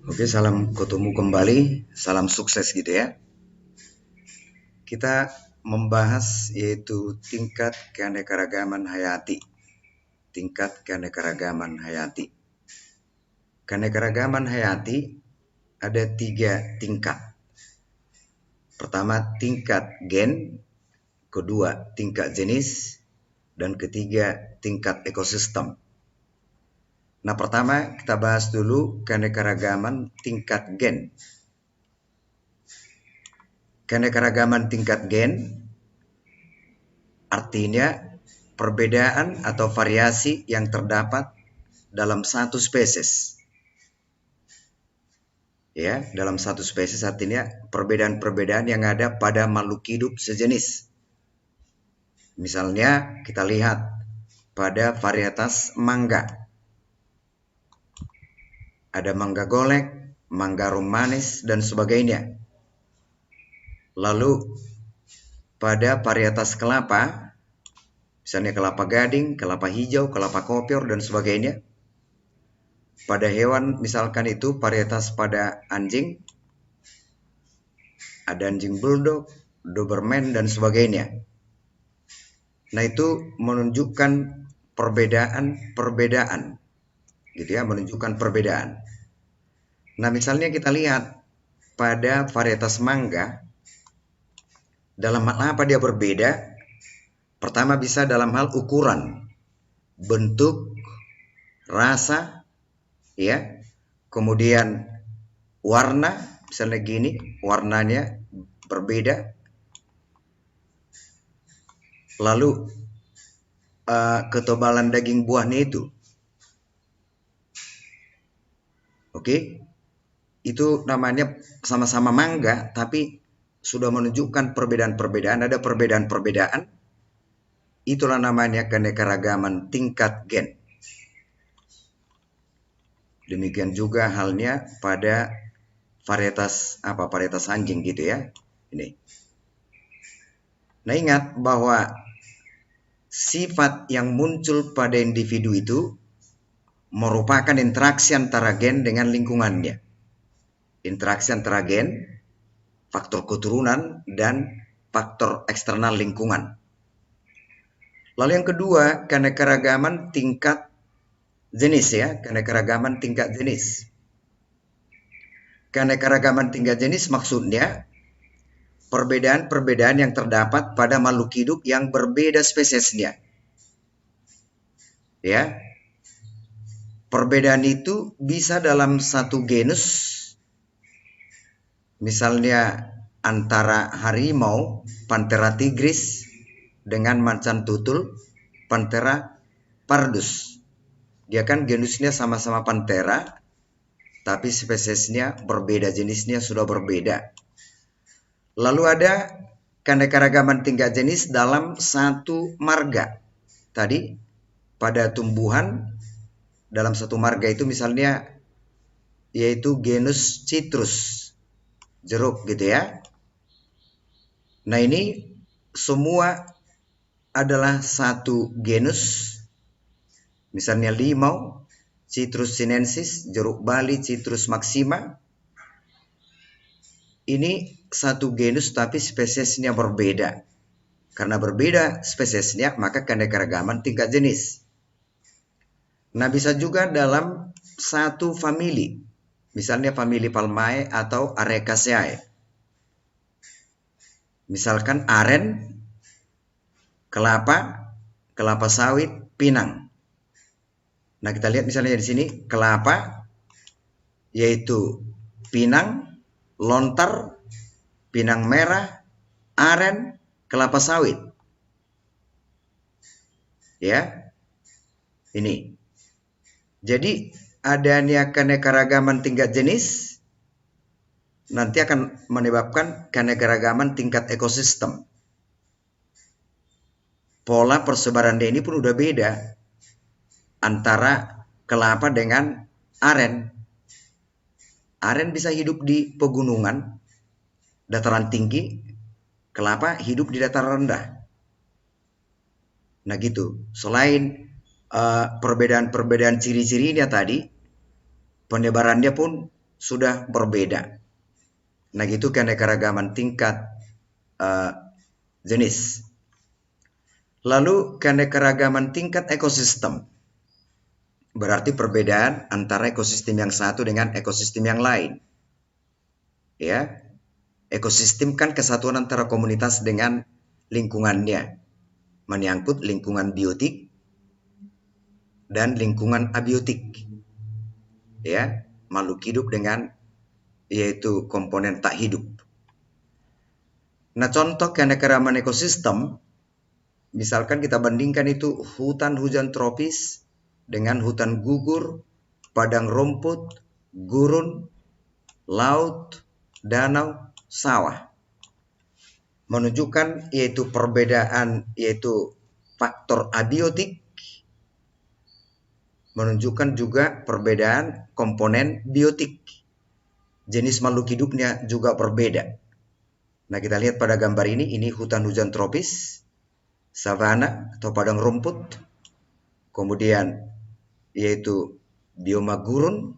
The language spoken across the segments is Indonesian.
Oke, salam ketemu kembali, salam sukses gitu ya. Kita membahas yaitu tingkat keanekaragaman hayati. Tingkat keanekaragaman hayati. Keanekaragaman hayati ada 3 tingkat. Pertama tingkat gen, kedua tingkat jenis, dan ketiga tingkat ekosistem. Nah, pertama kita bahas dulu keanekaragaman tingkat gen. Keanekaragaman tingkat gen artinya perbedaan atau variasi yang terdapat dalam satu spesies. Ya, dalam satu spesies artinya perbedaan-perbedaan yang ada pada makhluk hidup sejenis. Misalnya kita lihat pada varietas mangga. Ada mangga golek, mangga rum manis, dan sebagainya. Lalu pada varietas kelapa, misalnya kelapa gading, kelapa hijau, kelapa kopior, dan sebagainya. Pada hewan misalkan itu varietas pada anjing, ada anjing bulldog, doberman, dan sebagainya. Nah, itu menunjukkan perbedaan, gitu ya, menunjukkan perbedaan. Nah, misalnya kita lihat pada varietas mangga, dalam hal apa dia berbeda? Pertama bisa dalam hal ukuran, bentuk, rasa, ya, kemudian warna, misalnya gini, warnanya berbeda. Lalu ketebalan daging buahnya itu. Oke. Itu namanya sama-sama mangga, tapi sudah menunjukkan perbedaan-perbedaan, ada perbedaan-perbedaan. Itulah namanya keanekaragaman tingkat gen. Demikian juga halnya pada varietas anjing gitu ya. Ini. Nah, ingat bahwa sifat yang muncul pada individu itu merupakan interaksi antara gen dengan lingkungannya. Interaksi antara gen, faktor keturunan, dan faktor eksternal lingkungan. Lalu yang kedua, keanekaragaman tingkat jenis ya, keanekaragaman tingkat jenis. Keanekaragaman tingkat jenis maksudnya perbedaan-perbedaan yang terdapat pada makhluk hidup yang berbeda spesiesnya. Ya. Perbedaan itu bisa dalam satu genus, misalnya antara harimau Panthera tigris dengan macan tutul Panthera pardus. Dia kan genusnya sama-sama Panthera, tapi spesiesnya berbeda, jenisnya sudah berbeda. Lalu ada keanekaragaman tingkat jenis dalam satu marga. Tadi pada tumbuhan dalam satu marga itu misalnya yaitu genus citrus, jeruk gitu ya. Nah, ini semua adalah satu genus. Misalnya limau, Citrus sinensis, jeruk Bali, Citrus maxima. Ini satu genus tapi spesiesnya berbeda. Karena berbeda spesiesnya, maka keanekaragaman tingkat jenis. Nah, bisa juga dalam satu famili. Misalnya famili Palmae atau Arecaceae. Misalkan aren, kelapa sawit, pinang. Nah, kita lihat misalnya di sini kelapa yaitu pinang, lontar, pinang merah, aren, kelapa sawit. Ya. Ini. Jadi adanya keanekaragaman tingkat jenis nanti akan menyebabkan keanekaragaman tingkat ekosistem. Pola persebarannya ini pun udah beda antara kelapa dengan aren. Aren bisa hidup di pegunungan, dataran tinggi, kelapa hidup di dataran rendah. Nah gitu. Selain perbedaan-perbedaan ciri-cirinya tadi, penyebarannya pun sudah berbeda. Nah, gitu keanekaragaman tingkat jenis. Lalu keanekaragaman tingkat ekosistem. Berarti perbedaan antara ekosistem yang satu dengan ekosistem yang lain. Ya, ekosistem kan kesatuan antara komunitas dengan lingkungannya, menyangkut lingkungan biotik dan lingkungan abiotik. Ya, makhluk hidup dengan yaitu komponen tak hidup. Nah, contoh keanekaragaman ekosistem, misalkan kita bandingkan itu hutan hujan tropis dengan hutan gugur, padang rumput, gurun, laut, danau, sawah. Menunjukkan yaitu perbedaan yaitu faktor abiotik, menunjukkan juga perbedaan komponen biotik. Jenis makhluk hidupnya juga berbeda. Nah, kita lihat pada gambar ini hutan hujan tropis, savana atau padang rumput, kemudian yaitu bioma gurun,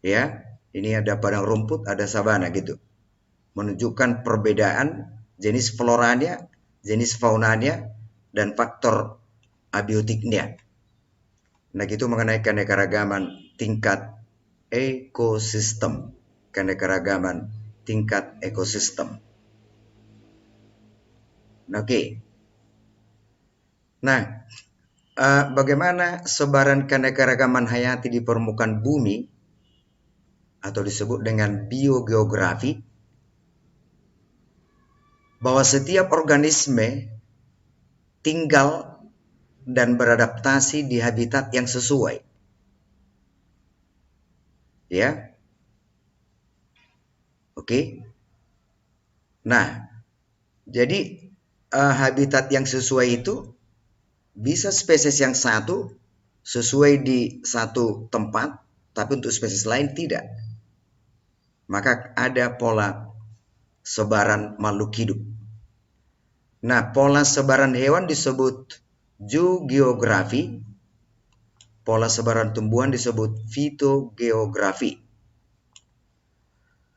ya, ini ada padang rumput, ada savana gitu. Menunjukkan perbedaan jenis floranya, jenis faunanya, dan faktor abiotiknya. Nah, gitu mengenai keanekaragaman tingkat ekosistem. Keanekaragaman tingkat ekosistem. Oke. Nah, bagaimana sebaran keanekaragaman hayati di permukaan bumi atau disebut dengan biogeografi, bahwa setiap organisme tinggal dan beradaptasi di habitat yang sesuai. Ya. Oke. Nah, jadi habitat yang sesuai itu bisa spesies yang satu sesuai di satu tempat, tapi untuk spesies lain tidak. Maka ada pola sebaran makhluk hidup. Nah, pola sebaran hewan disebut zoogeografi, pola sebaran tumbuhan disebut fitogeografi.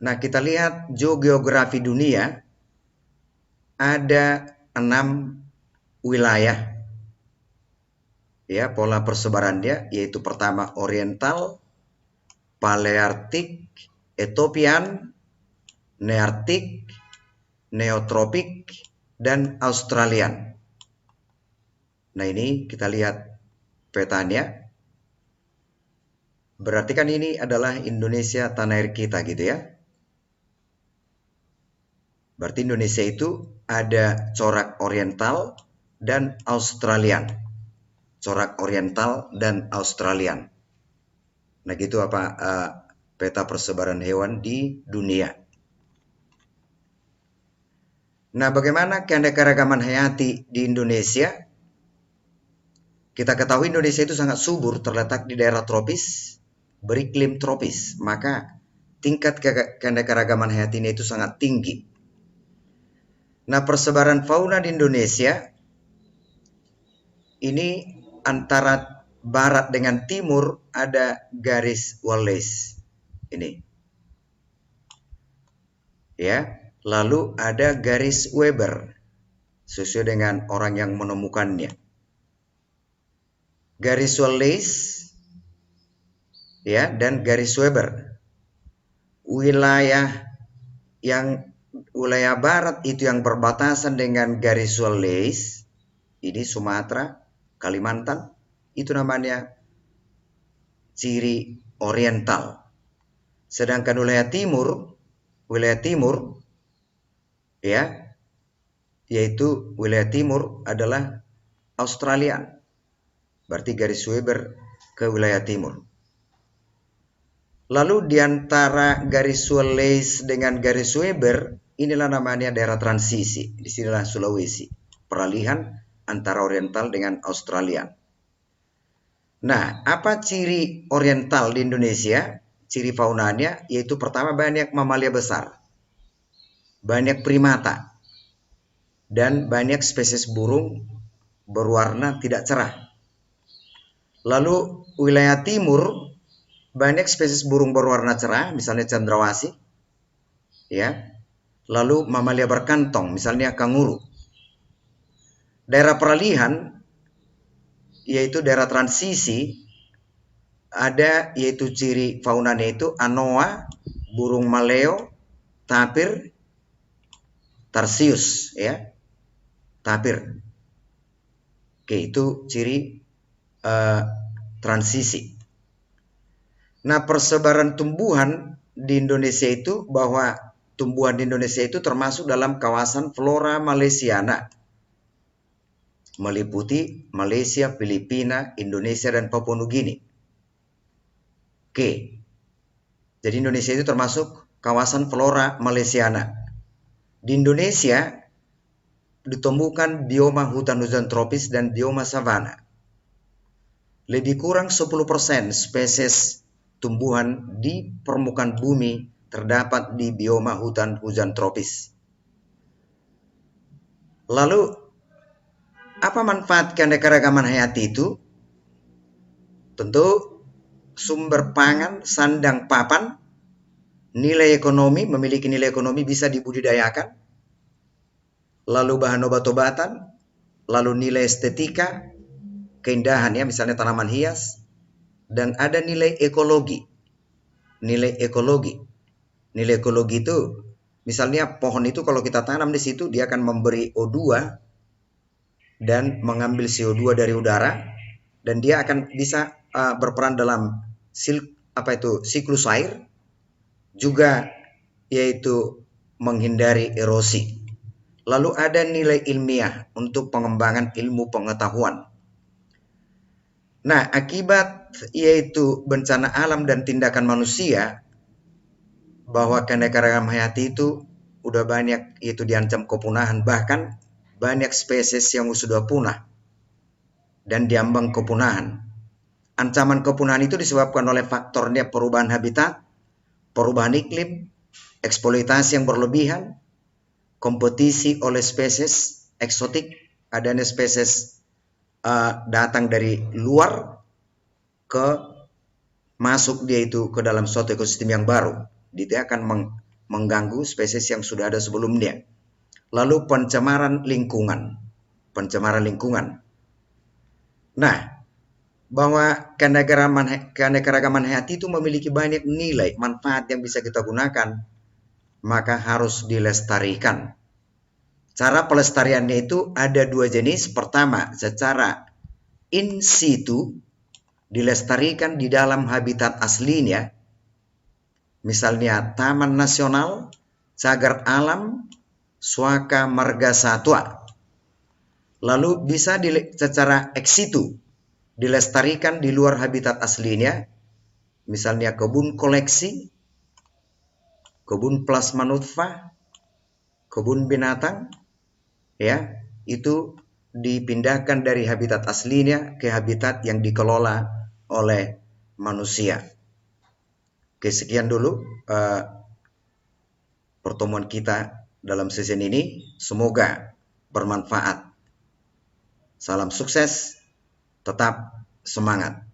Nah, kita lihat zoogeografi dunia ada 6 wilayah. Ya, pola persebarannya yaitu pertama oriental, paleartik, Etopian, neartik, neotropik, dan Australian. Nah, ini kita lihat petanya. Berarti kan ini adalah Indonesia, tanah air kita gitu ya. Berarti Indonesia itu ada corak oriental dan Australian. Corak oriental dan Australian. Nah, gitu apa peta persebaran hewan di dunia. Nah, bagaimana keanekaragaman hayati di Indonesia? Kita ketahui Indonesia itu sangat subur, terletak di daerah tropis, beriklim tropis. Maka tingkat keanekaragaman hayatinya itu sangat tinggi. Nah, persebaran fauna di Indonesia ini antara barat dengan timur ada garis Wallace. Ini. Ya, lalu ada garis Weber sesuai dengan orang yang menemukannya. Garis Wallace ya dan garis Weber. Wilayah barat itu yang berbatasan dengan garis Wallace, ini Sumatera, Kalimantan, itu namanya ciri oriental. Sedangkan wilayah timur ya, yaitu wilayah timur adalah Australian. Berarti garis Weber ke wilayah timur. Lalu di antara garis Wallace dengan garis Weber, inilah namanya daerah transisi. Disinilah Sulawesi. Peralihan antara oriental dengan Australian. Nah, apa ciri oriental di Indonesia? Ciri faunanya yaitu pertama banyak mamalia besar. Banyak primata. Dan banyak spesies burung berwarna tidak cerah. Lalu wilayah timur banyak spesies burung berwarna cerah, misalnya cendrawasih, ya. Lalu mamalia berkantong, misalnya kanguru. Daerah peralihan, yaitu daerah transisi, ada yaitu ciri faunanya itu anoa, burung maleo, tapir, tarsius, ya, tapir. Oke, itu ciri transisi. Nah, persebaran tumbuhan di Indonesia itu bahwa tumbuhan di Indonesia itu termasuk dalam kawasan flora Malaysiana, meliputi Malaysia, Filipina, Indonesia, dan Papua Nugini. Oke, jadi Indonesia itu termasuk kawasan flora Malaysiana. Di Indonesia ditemukan bioma hutan tropis dan bioma savana. Lebih kurang 10% spesies tumbuhan di permukaan bumi terdapat di bioma hutan tropis. Lalu, apa manfaat keanekaragaman hayati itu? Tentu sumber pangan, sandang papan, nilai ekonomi, memiliki nilai ekonomi bisa dibudidayakan, lalu bahan obat-obatan, lalu nilai estetika, keindahan ya, misalnya tanaman hias, dan ada nilai ekologi. Nilai ekologi. Nilai ekologi itu misalnya pohon itu kalau kita tanam di situ dia akan memberi O2 dan mengambil CO2 dari udara dan dia akan bisa berperan dalam siklus air juga yaitu menghindari erosi. Lalu ada nilai ilmiah untuk pengembangan ilmu pengetahuan. Nah, akibat yaitu bencana alam dan tindakan manusia bahwa keanekaragaman hayati itu udah banyak yaitu diancam kepunahan, bahkan banyak spesies yang sudah punah dan diambang kepunahan. Ancaman kepunahan itu disebabkan oleh faktornya perubahan habitat, perubahan iklim, eksploitasi yang berlebihan, kompetisi oleh spesies eksotik, adanya spesies datang dari luar ke masuk dia itu ke dalam suatu ekosistem yang baru. Dia akan mengganggu spesies yang sudah ada sebelumnya. Lalu pencemaran lingkungan. Nah, bahwa keanekaragaman hayati itu memiliki banyak nilai manfaat yang bisa kita gunakan, maka harus dilestarikan. Cara pelestariannya itu ada dua jenis. Pertama, secara in situ, dilestarikan di dalam habitat aslinya, misalnya Taman Nasional, Cagar Alam, Suaka Marga Satwa. Lalu bisa secara ex situ, dilestarikan di luar habitat aslinya, misalnya kebun koleksi, kebun plasma nutfah, kebun binatang, ya, itu dipindahkan dari habitat aslinya ke habitat yang dikelola oleh manusia. Oke, sekian dulu pertemuan kita dalam season ini. Semoga bermanfaat. Salam sukses, tetap semangat.